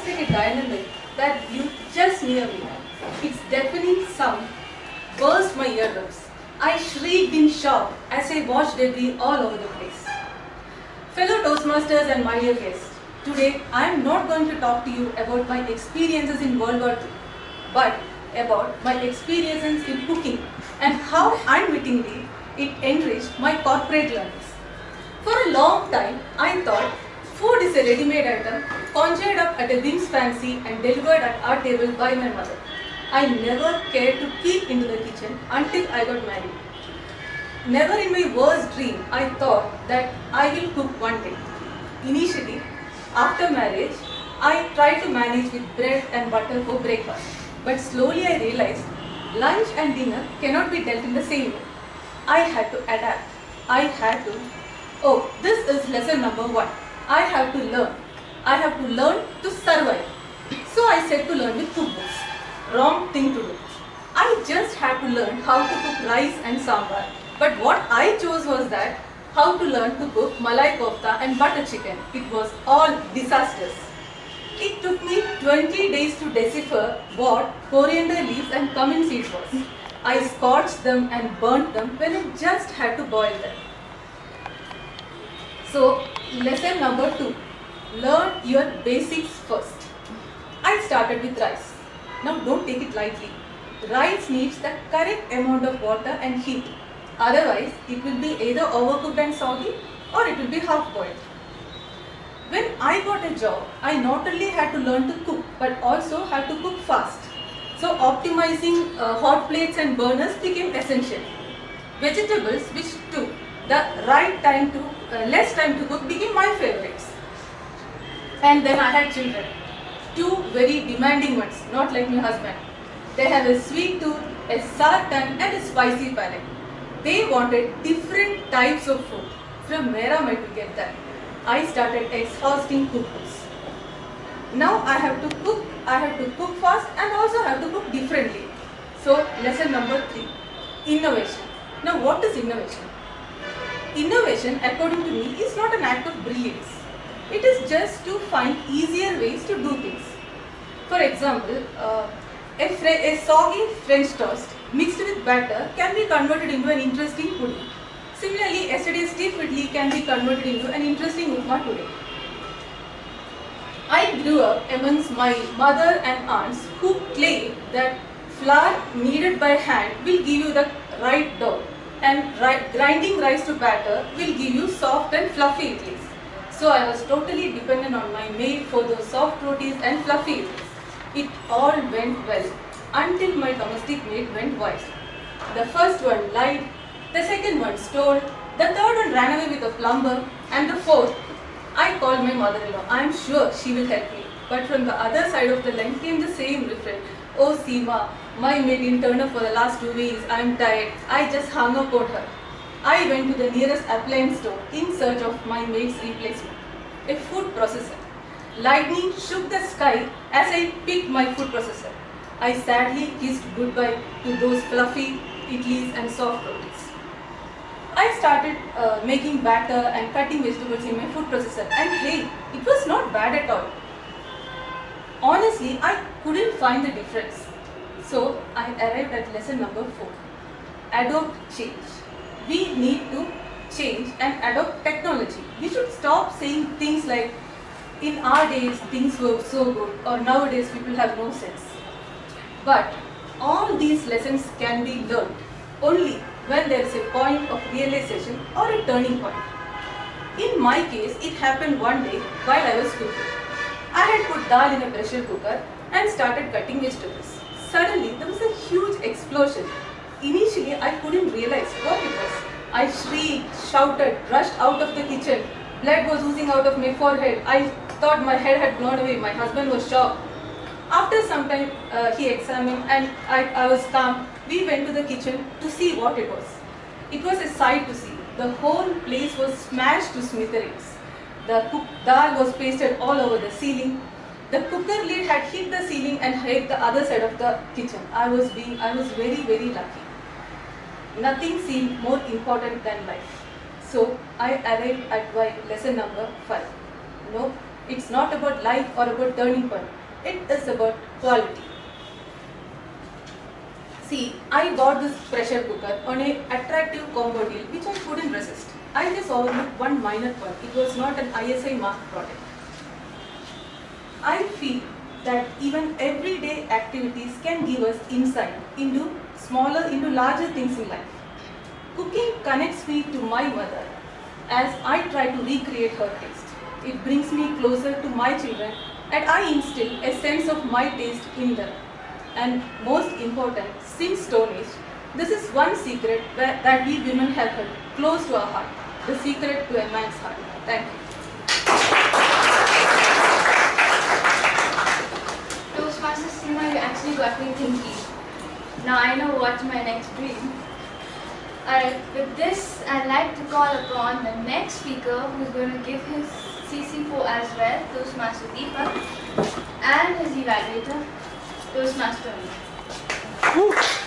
like a dynamic that blew just near me. Its deafening sound burst my eardrums. I shrieked in shock as I watched debris all over the place. Fellow Toastmasters and my dear guests, today I am not going to talk to you about my experiences in World War II, but about my experiences in cooking and how unwittingly it enriched my corporate learnings. For a long time, I thought food is a ready-made item conjured up at a whim's fancy and delivered at our table by my mother. I never cared to peek into the kitchen until I got married. Never in my worst dream I thought that I will cook one day. Initially, after marriage, I tried to manage with bread and butter for breakfast. But slowly I realized lunch and dinner cannot be dealt in the same way. I had to adapt. I had to. Oh, this is lesson number 1. I have to learn. I have to learn to survive. So I said to learn with cookbooks. Wrong thing to do. I just had to learn how to cook rice and sambar. But what I chose was that how to learn to cook malai kofta and butter chicken. It was all disastrous. It took me 20 days to decipher what coriander leaves and cumin seeds was. I scorched them and burnt them when I just had to boil them. So, lesson number 2. Learn your basics first. I started with rice. Now don't take it lightly. Rice needs the correct amount of water and heat. Otherwise, it will be either overcooked and soggy or it will be half boiled. When I got a job, I not only had to learn to cook but also had to cook fast. So optimizing hot plates and burners became essential. Vegetables which took the right time to, less time to cook became my favorites. And then I had children. 2 very demanding ones, not like my husband. They have a sweet tooth, a sour tongue and a spicy palate. They wanted different types of food. From where am I to get that? I started exhausting cookbooks. Now I have to cook fast and also have to cook differently. So lesson number 3, innovation. Now what is innovation? Innovation, according to me, is not an act of brilliance. It is just to find easier ways to do things. For example, a soggy French toast mixed with batter can be converted into an interesting pudding. Similarly, yesterday's stiff idli can be converted into an interesting upma today. I grew up amongst my mother and aunts who claim that flour kneaded by hand will give you the right dough and grinding rice to batter will give you soft and fluffy idlis. So I was totally dependent on my maid for those soft rotis and fluffy idlis. It all went well until my domestic maid went wild. The first one lied, the second one stole, the third one ran away with a plumber, and the fourth, I called my mother-in-law. I am sure she will help me. But from the other side of the line came the same refrain. Oh Seema, my maid didn't turn up for the last 2 weeks. I am tired. I just hung up on her. I went to the nearest appliance store in search of my maid's replacement, a food processor. Lightning shook the sky as I picked my food processor. I sadly kissed goodbye to those fluffy idlis and soft rotis. I started making batter and cutting vegetables in my food processor, and hey, it was not bad at all. Honestly, I couldn't find the difference. So I arrived at lesson number 4. Adopt change. We need to change and adopt technology. We should stop saying things like, in our days things were so good, or nowadays people have no sense. But all these lessons can be learned only when there is a point of realization or a turning point. In my case, it happened one day while I was cooking. I had put dal in a pressure cooker and started cutting vegetables. Suddenly, there was a huge explosion. Initially, I couldn't realize what it was. I shrieked, shouted, rushed out of the kitchen. Blood was oozing out of my forehead. I thought my head had blown away. My husband was shocked. After some time, he examined and I was calm. We went to the kitchen to see what it was. It was a sight to see. The whole place was smashed to smithereens. The cooked dal was pasted all over the ceiling. The cooker lid had hit the ceiling and hit the other side of the kitchen. I was very, very lucky. Nothing seemed more important than life. So I arrived at my lesson number 5. No, It's not about life or about turning point. It is about quality. See, I bought this pressure cooker on an attractive combo deal which I couldn't resist. I just overlooked one minor point. It was not an ISI marked product. I feel that even everyday activities can give us insight into larger things in life. Cooking connects me to my mother as I try to recreate her taste. It brings me closer to my children and I instill a sense of my taste in them. And most important, since Stone Age, this is one secret that we women have held close to our heart, the secret to a man's heart. Thank you. Toastmaster Seema, you actually got me thinking. Now I know what's my next dream. Alright, with this, I'd like to call upon the next speaker who's going to give his CC4 as well, Toastmaster Deepak, and his evaluator, Toastmaster Amit.